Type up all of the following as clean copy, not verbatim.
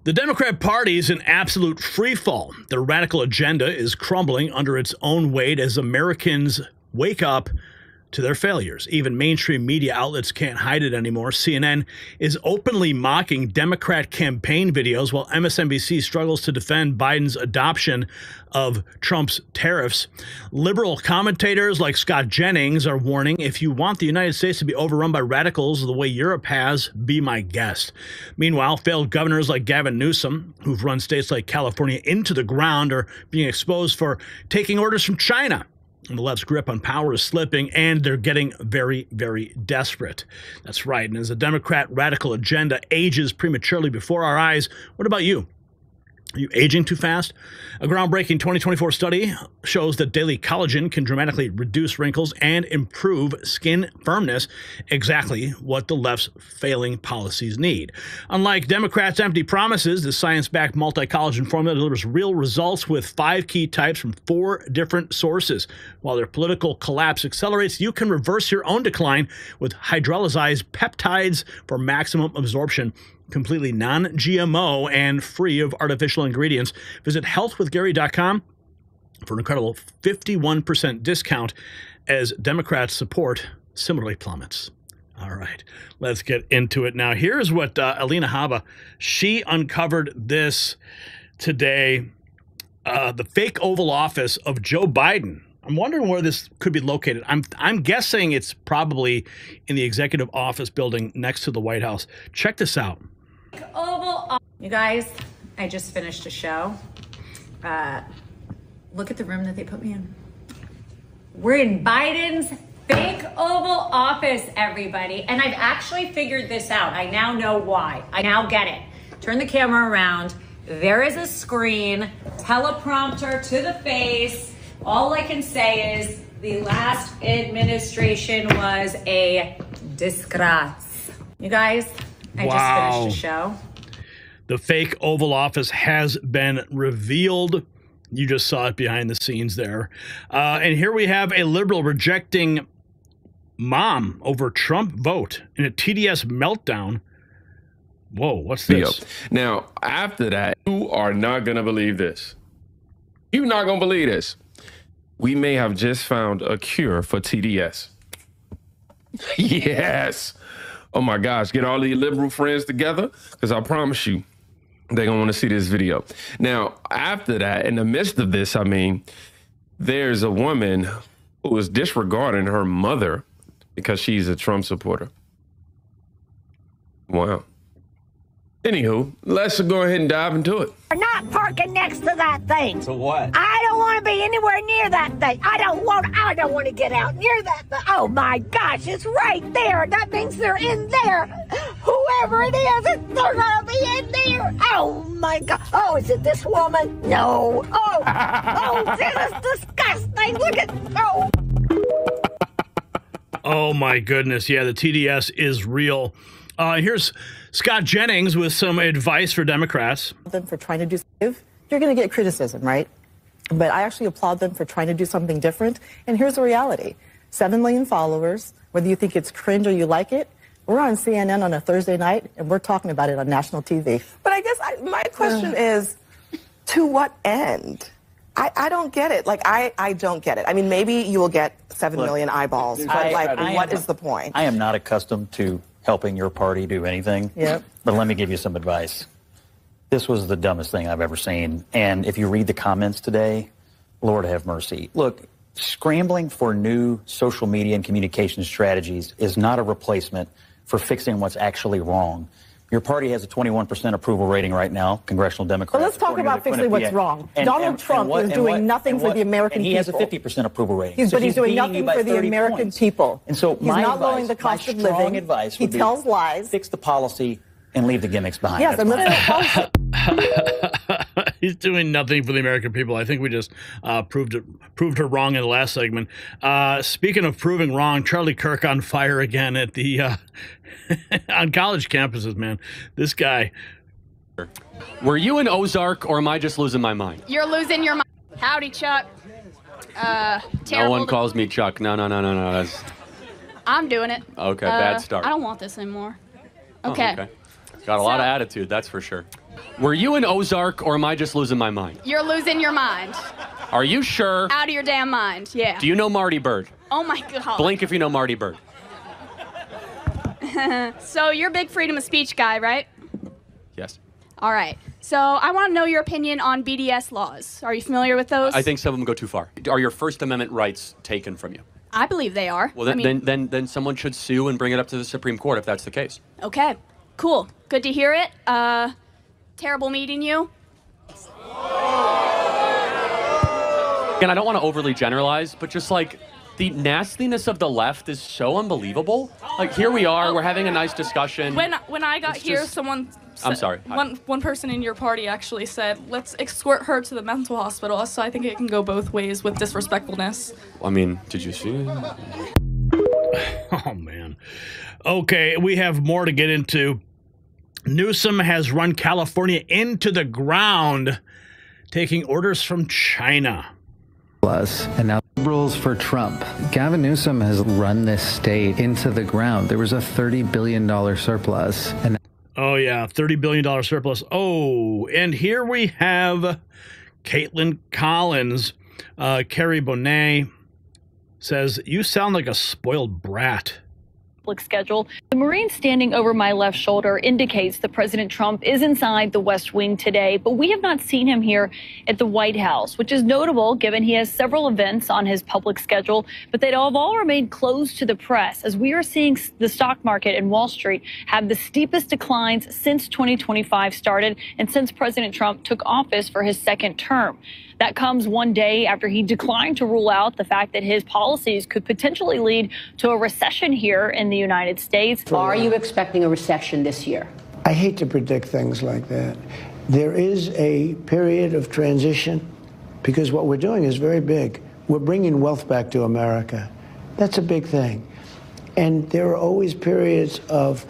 The Democrat Party is in absolute freefall. Their radical agenda is crumbling under its own weight as Americans wake up to their failures. Even mainstream media outlets can't hide it anymore. CNN is openly mocking Democrat campaign videos while MSNBC struggles to defend Biden's adoption of Trump's tariffs. Liberal commentators like Scott Jennings are warning, if you want the United States to be overrun by radicals the way Europe has, be my guest. Meanwhile, failed governors like Gavin Newsom, who've run states like California into the ground, are being exposed for taking orders from China. And the left's grip on power is slipping, and they're getting very, very desperate. That's right. And as the Democrat radical agenda ages prematurely before our eyes, what about you? Are you aging too fast? A groundbreaking 2024 study shows that daily collagen can dramatically reduce wrinkles and improve skin firmness, exactly what the left's failing policies need. Unlike Democrats' empty promises, the science-backed multi-collagen formula delivers real results with 5 key types from 4 different sources. While their political collapse accelerates, you can reverse your own decline with hydrolyzed peptides for maximum absorption. Completely non-GMO and free of artificial ingredients. Visit healthwithgary.com for an incredible 51% discount as Democrats' support similarly plummets. All right, let's get into it now. Here's what Alina Habba, she uncovered this today. The fake Oval Office of Joe Biden. I'm wondering where this could be located. I'm guessing it's probably in the executive office building next to the White House. Check this out. You guys, I just finished a show. Look at the room that they put me in. We're in Biden's fake Oval Office, everybody. And I've actually figured this out. I now know why. I now get it. Turn the camera around. There is a screen, teleprompter to the face. All I can say is the last administration was a disgrace. You guys, I just finished a show. The fake Oval Office has been revealed. You just saw it behind the scenes there. And here we have a liberal rejecting mom over Trump vote in a TDS meltdown. Whoa, what's this? Now, after that, you are not going to believe this. You're not going to believe this. We may have just found a cure for TDS. Yes. Oh my gosh, get all the liberal friends together, because I promise you, they're going to want to see this video. Now, after that, in the midst of this, I mean, there's a woman who is disregarding her mother because she's a Trump supporter. Wow. Anywho, let's go ahead and dive into it. We're not parking next to that thing. So what? I don't want to be anywhere near that thing. I don't want to get out near that thing. Oh my gosh, it's right there. That means they're in there. Whoever it is, they're gonna be in there. Oh my God. Oh, is it this woman? No. Oh, this is disgusting. Look at, oh. Oh my goodness. Yeah, the TDS is real. Here's Scott Jennings with some advice for Democrats. Them for trying to do something, you're going to get criticism, right? But I actually applaud them for trying to do something different. And here's the reality. 7 million followers, whether you think it's cringe or you like it, we're on CNN on a Thursday night, and we're talking about it on national TV. But I guess my question is, to what end? I don't get it. Like, I don't get it. I mean, maybe you will get 7 million eyeballs, but what is the point? I am not accustomed to helping your party do anything. Yep. But let me give you some advice. This was the dumbest thing I've ever seen. And if you read the comments today, Lord have mercy. Look, scrambling for new social media and communication strategies is not a replacement for fixing what's actually wrong. Your party has a 21% approval rating right now, congressional Democrats. Well, let's talk about fixing what's wrong. Donald Trump is doing nothing for the American people. And he has a 50% approval rating. But he's doing nothing for the American people. And so he's not lowering the cost of living. Advice he tells lies. Fix the policy and leave the gimmicks behind. Yes, and let's He's doing nothing for the American people. I think we just proved her wrong in the last segment. Speaking of proving wrong, Charlie Kirk on fire again at the on college campuses, man. This guy. Were you in Ozark, or am I just losing my mind? You're losing your mind. Howdy, Chuck. No one calls me Chuck. No. That's... I'm doing it. Okay, bad start. I don't want this anymore. Okay. Oh, okay. Got a lot of attitude, that's for sure. Were you in Ozark, or am I just losing my mind? You're losing your mind. Are you sure? Out of your damn mind, yeah. Do you know Marty Bird? Oh my God. Blink if you know Marty Bird. So you're a big freedom of speech guy, right? Yes. All right. So I want to know your opinion on BDS laws. Are you familiar with those? I think some of them go too far. Are your First Amendment rights taken from you? I believe they are. Well, then someone should sue and bring it up to the Supreme Court if that's the case. Okay. Cool. Good to hear it. Terrible meeting you. Again, I don't want to overly generalize, but just like the nastiness of the left is so unbelievable. Like, here we are, we're having a nice discussion. When I got here, just, someone said, I'm sorry. One person in your party actually said, let's escort her to the mental hospital. So I think it can go both ways with disrespectfulness. I mean, did you see it? Oh, man. Okay, we have more to get into. Newsom has run California into the ground, taking orders from China. And now liberals for Trump. Gavin Newsom has run this state into the ground. There was a $30 billion surplus. And oh, yeah, $30 billion surplus. Oh, and here we have Caitlin Collins. Carrie Bonet says, "You sound like a spoiled brat." Schedule. The Marine standing over my left shoulder indicates that President Trump is inside the West Wing today, but we have not seen him here at the White House, which is notable given he has several events on his public schedule, but they have all remained closed to the press as we are seeing the stock market and Wall Street have the steepest declines since 2025 started and since President Trump took office for his second term. That comes one day after he declined to rule out the fact that his policies could potentially lead to a recession here in the United States. Are you expecting a recession this year? I hate to predict things like that. There is a period of transition because what we're doing is very big. We're bringing wealth back to America. That's a big thing. And there are always periods of,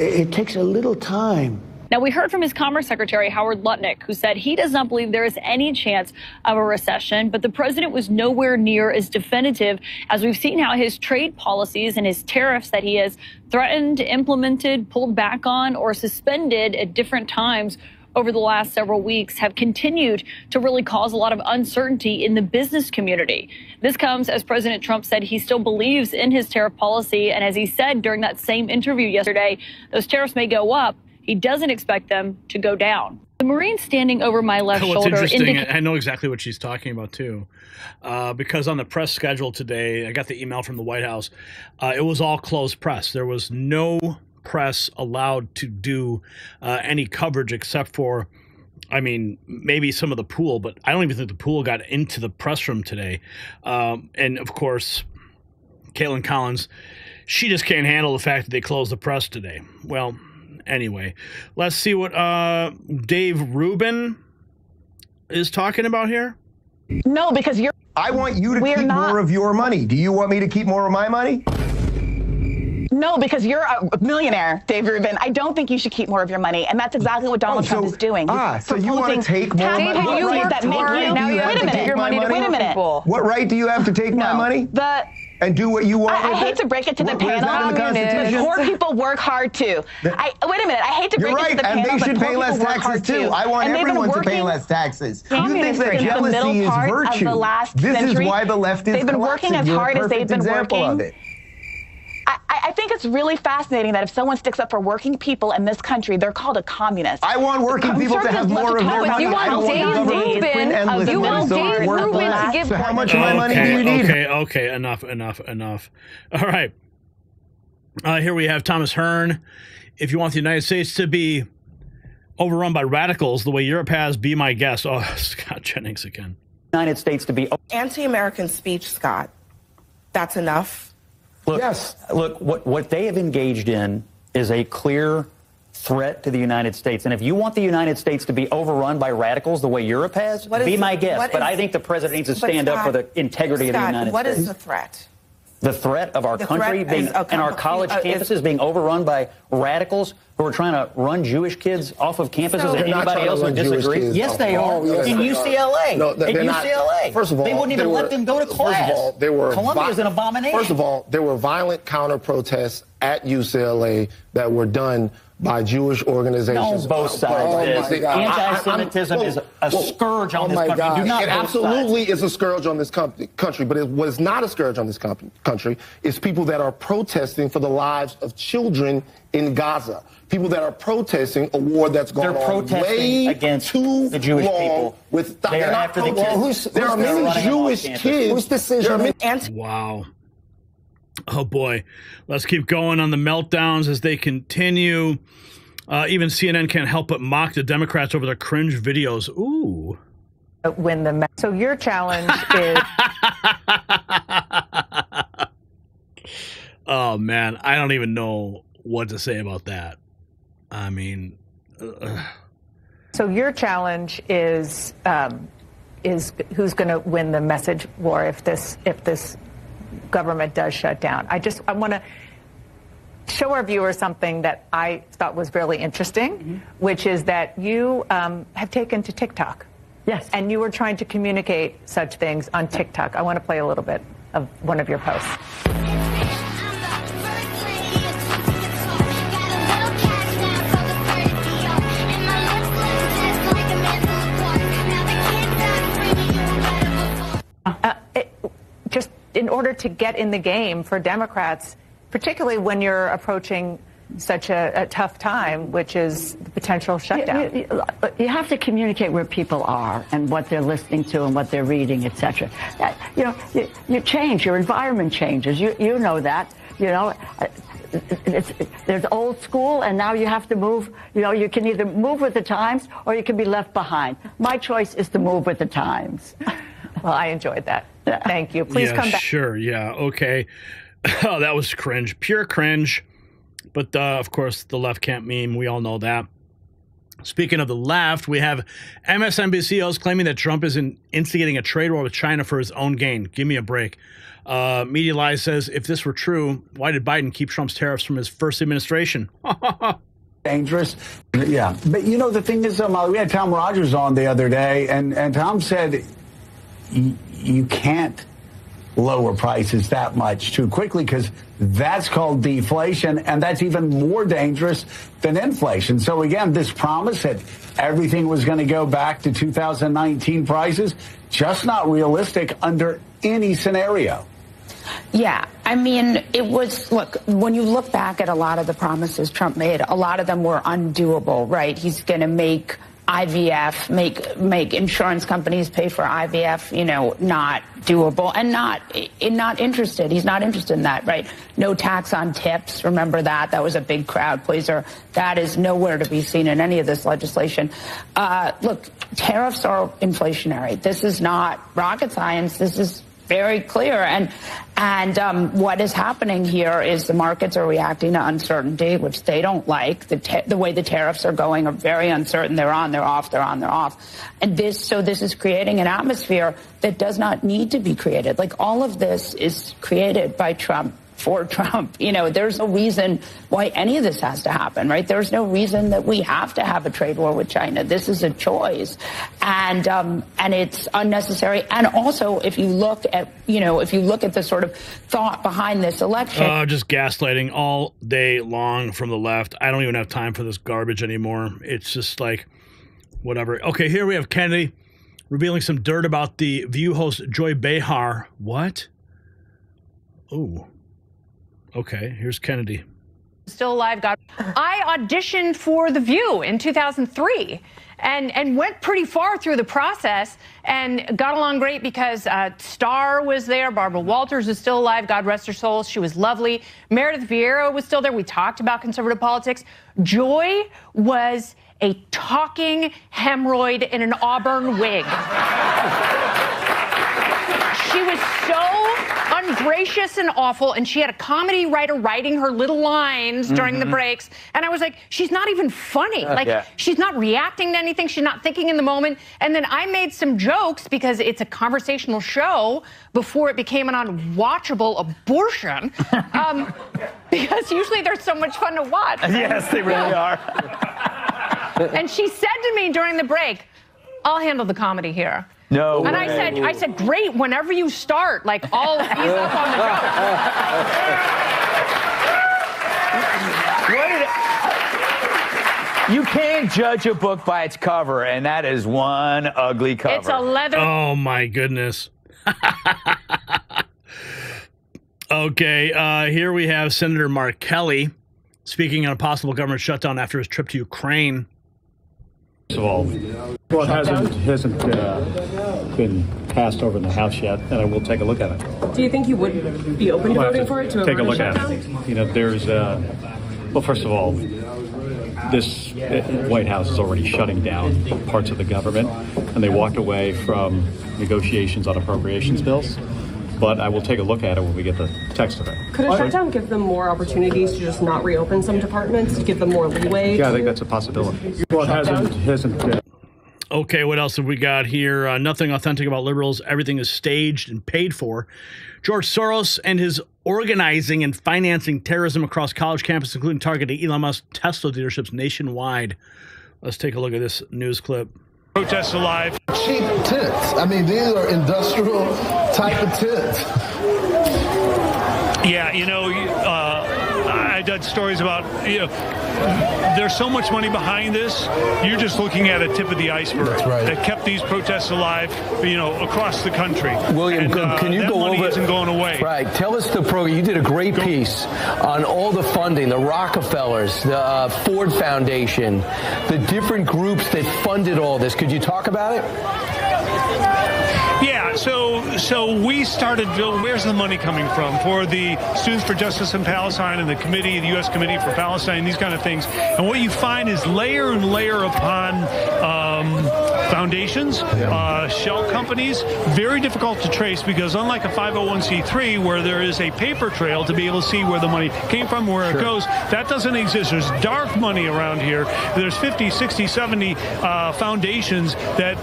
it takes a little time. Now, we heard from his Commerce Secretary, Howard Lutnick, who said he does not believe there is any chance of a recession, but the president was nowhere near as definitive as we've seen how his trade policies and his tariffs that he has threatened, implemented, pulled back on, or suspended at different times over the last several weeks have continued to really cause a lot of uncertainty in the business community. This comes as President Trump said he still believes in his tariff policy, and as he said during that same interview yesterday, those tariffs may go up. He doesn't expect them to go down. The Marine standing over my left shoulder. Interesting, I know exactly what she's talking about, too, because on the press schedule today, I got the email from the White House. It was all closed press. There was no press allowed to do any coverage except for, I mean, maybe some of the pool, but I don't even think the pool got into the press room today. And, of course, Caitlin Collins, she just can't handle the fact that they closed the press today. Well, anyway, let's see what Dave Rubin is talking about here. No, because you're... I want you to keep more of your money. Do you want me to keep more of my money? No, because you're a millionaire, Dave Rubin. I don't think you should keep more of your money, and that's exactly what Donald Trump is doing. So you want to take more money? Wait a minute. What right do you have to take my money? And do what you want with it? I hate to break it to the panel, but poor people work hard too. Wait a minute. I hate to break it to the panel, and they should pay less taxes too. I want everyone to pay less taxes. You think that jealousy is virtue? This is why the left is collapsing. They've been working as hard as they've been working. I think it's really fascinating that if someone sticks up for working people in this country, they're called a communist. I want working people to have more of their money. I don't want the government to print endless money so it's worth less. So how much of my money do you need? Okay, enough. All right. Here we have Thomas Hearn. If you want the United States to be overrun by radicals the way Europe has, be my guest. Oh, Scott Jennings again. United States to be anti-American speech, Scott. That's enough. Look, yes. Look, what they have engaged in is a clear threat to the United States. And if you want the United States to be overrun by radicals the way Europe has, be my guest. But I think the president needs to stand up for the integrity of the United States. What is the threat? The threat of our country being and our college campuses being overrun by radicals who are trying to run Jewish kids off of campuses and They're anybody else who disagrees? Yes, they are. In UCLA. No, in UCLA. First of all, they wouldn't even let them go to class. First of all, they were Columbia's an abomination. First of all, there were violent counter-protests at UCLA that were done by Jewish organizations. No, both sides. Anti-Semitism is a scourge on this country. Do not it absolutely is a scourge on this country, but what is not a scourge on this country is people that are protesting for the lives of children in Gaza. People that are protesting a war that's gone on way against too the Jewish long. people. They're after the kids. There are many Jewish kids. Whose decision? Wow. Oh, boy. Let's keep going on the meltdowns as they continue. Even CNN can't help but mock the Democrats over their cringe videos. Ooh. So your challenge is... Oh, man. I don't even know what to say about that. I mean... So your challenge is who's going to win the message war if this government does shut down. I want to show our viewers something that I thought was really interesting, which is that you have taken to TikTok. Yes. And you were trying to communicate such things on TikTok. I want to play a little bit of one of your posts. Just in order to get in the game for Democrats, particularly when you're approaching such a tough time, which is the potential shutdown. You have to communicate where people are and what they're listening to and what they're reading, etc. You change, your environment changes. You know that. There's old school, and now you have to move. You can either move with the times or you can be left behind. My choice is to move with the times. Well, I enjoyed that. Thank you. Please come back. Sure. Yeah. Okay. Oh, that was cringe. Pure cringe. But, of course, the left can't meme. We all know that. Speaking of the left, we have MSNBCos claiming that Trump is instigating a trade war with China for his own gain. Give me a break. Media Lies says, if this were true, why did Biden keep Trump's tariffs from his first administration? Dangerous. Yeah. But, the thing is, we had Tom Rogers on the other day, and Tom said you can't lower prices that much too quickly because that's called deflation, and that's even more dangerous than inflation. So again, this promise that everything was going to go back to 2019 prices, just not realistic under any scenario. Yeah, I mean, it was, look, when you look back at a lot of the promises Trump made, a lot of them were undoable, right? He's going to make IVF, make insurance companies pay for IVF, not doable, and not interested. He's not interested in that, right? No tax on tips. Remember that? That was a big crowd pleaser. That is nowhere to be seen in any of this legislation. Look, tariffs are inflationary. This is not rocket science. This is very clear. And what is happening here is the markets are reacting to uncertainty, which they don't like. The way the tariffs are going are very uncertain. They're on, they're off, they're on, they're off. And this is creating an atmosphere that does not need to be created. Like, all of this is created by Trump for Trump. There's no reason why any of this has to happen, right? There's no reason that we have to have a trade war with China. This is a choice, and it's unnecessary. And also, if you look at the sort of thought behind this election, just gaslighting all day long from the left. I don't even have time for this garbage anymore. It's just like, whatever. Okay, here we have Kennedy revealing some dirt about the View host Joy Behar. What? Oh. Okay, here's Kennedy. Still alive, God. I auditioned for The View in 2003 and went pretty far through the process and got along great because Starr was there. Barbara Walters is still alive. God rest her soul. She was lovely. Meredith Vieira was still there. We talked about conservative politics. Joy was a talking hemorrhoid in an auburn wig. She was so ungracious and awful, and she had a comedy writer writing her little lines during the breaks, and I was like, she's not even funny. She's not reacting to anything. She's not thinking in the moment. And then I made some jokes because it's a conversational show before it became an unwatchable abortion. Because usually they're so much fun to watch. Yes, they really are. And she said to me during the break, I'll handle the comedy here. No And way. I said, great, whenever you start, like, I'll ease up on the joke. You can't judge a book by its cover, and that is one ugly cover. It's a leather. Oh, my goodness. Okay, here we have Senator Mark Kelly speaking on a possible government shutdown after his trip to Ukraine. First of all, well, it hasn't been passed over in the House yet, and I will take a look at it. Do you think you would be open to voting for it to take a look shutdown? at it? You know, there's well, first of all, this White House is already shutting down parts of the government, and they walked away from negotiations on appropriations bills. But I will take a look at it when we get the text of it. Could a shutdown give them more opportunities to just not reopen some departments, to give them more leeway? Yeah, I think that's a possibility. Well, it hasn't. Okay, what else have we got here? Nothing authentic about liberals. Everything is staged and paid for. George Soros and his organizing and financing terrorism across college campuses, including targeting Elon Musk Tesla dealerships nationwide. Let's take a look at this news clip. Protests alive. Cheap tents. I mean, these are industrial type of tents. Yeah, you know, I did stories about, you know, there's so much money behind this. You're just looking at a tip of the iceberg. That's right. That kept these protests alive, you know, across the country. William, and, can you that go money over? Isn't going away. Right. Tell us the program. You did a great piece on all the funding, the Rockefellers, the Ford Foundation, the different groups that funded all this. Could you talk about it? Yeah, so we started, where's the money coming from for the Students for Justice in Palestine and the committee, the U.S. Committee for Palestine, these kind of things. And what you find is layer and layer upon foundations, shell companies, very difficult to trace because unlike a 501c3 where there is a paper trail to be able to see where the money came from, where it goes, that doesn't exist. There's dark money around here. There's 50, 60, 70 foundations that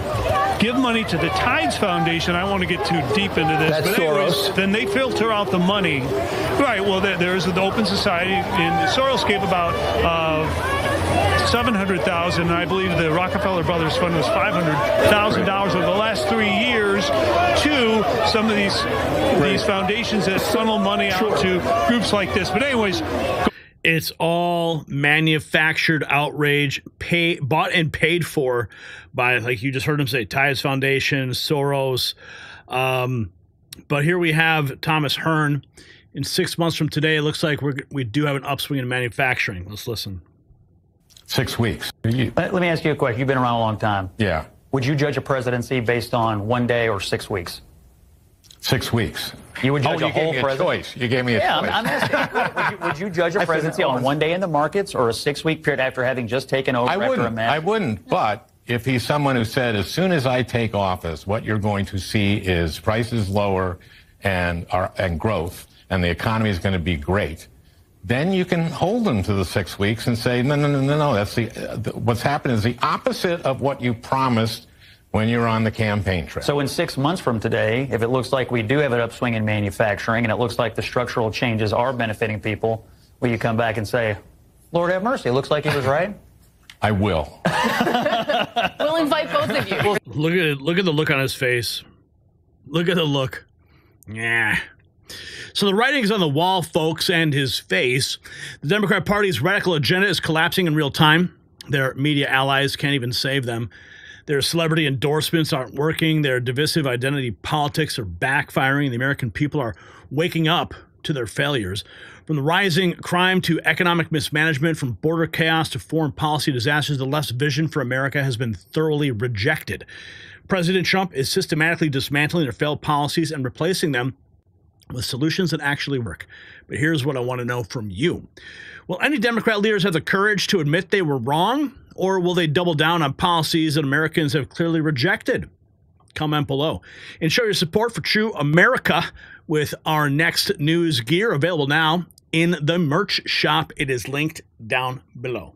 give money to the Tides Foundation. I want to get too deep into this. That's but anyways, Soros. then they filter out the money. Right, well, there's the Open Society, and Soros gave about $700,000, and I believe the Rockefeller Brothers Fund was $500,000 over the last 3 years to some of these foundations that funnel money out to groups like this. But anyways, it's all manufactured outrage, bought and paid for by, like you just heard him say, Tides Foundation, Soros. But here we have Thomas Hearn. In 6 months from today, it looks like we do have an upswing in manufacturing. Let's listen. 6 weeks. Let me ask you a question. You've been around a long time. Yeah. Would you judge a presidency based on 1 day or 6 weeks? 6 weeks. You would judge a whole presidency? Choice. You gave me a choice. I'm asking. Would you judge a presidency on 1 day in the markets or a 6 week period after having just taken over after a match? I wouldn't, but if he's someone who said, as soon as I take office, what you're going to see is prices lower and growth, and the economy is going to be great, then you can hold them to the 6 weeks and say, no. That's what's happened is the opposite of what you promised when you're on the campaign trail. So in 6 months from today, if it looks like we do have an upswing in manufacturing and it looks like the structural changes are benefiting people, will you come back and say, Lord have mercy, it looks like he was right? I will. We'll invite both of you. Look at the look on his face. Look at the look. Yeah. So the writing is on the wall, folks, and his face. The Democrat Party's radical agenda is collapsing in real time. Their media allies can't even save them. Their celebrity endorsements aren't working. Their divisive identity politics are backfiring. The American people are waking up to their failures. From the rising crime to economic mismanagement, from border chaos to foreign policy disasters, the left's vision for America has been thoroughly rejected. President Trump is systematically dismantling their failed policies and replacing them with solutions that actually work. But here's what I want to know from you. Will any Democrat leaders have the courage to admit they were wrong, or will they double down on policies that Americans have clearly rejected? Comment below. And show your support for True America with our next news gear available now in the merch shop. It is linked down below.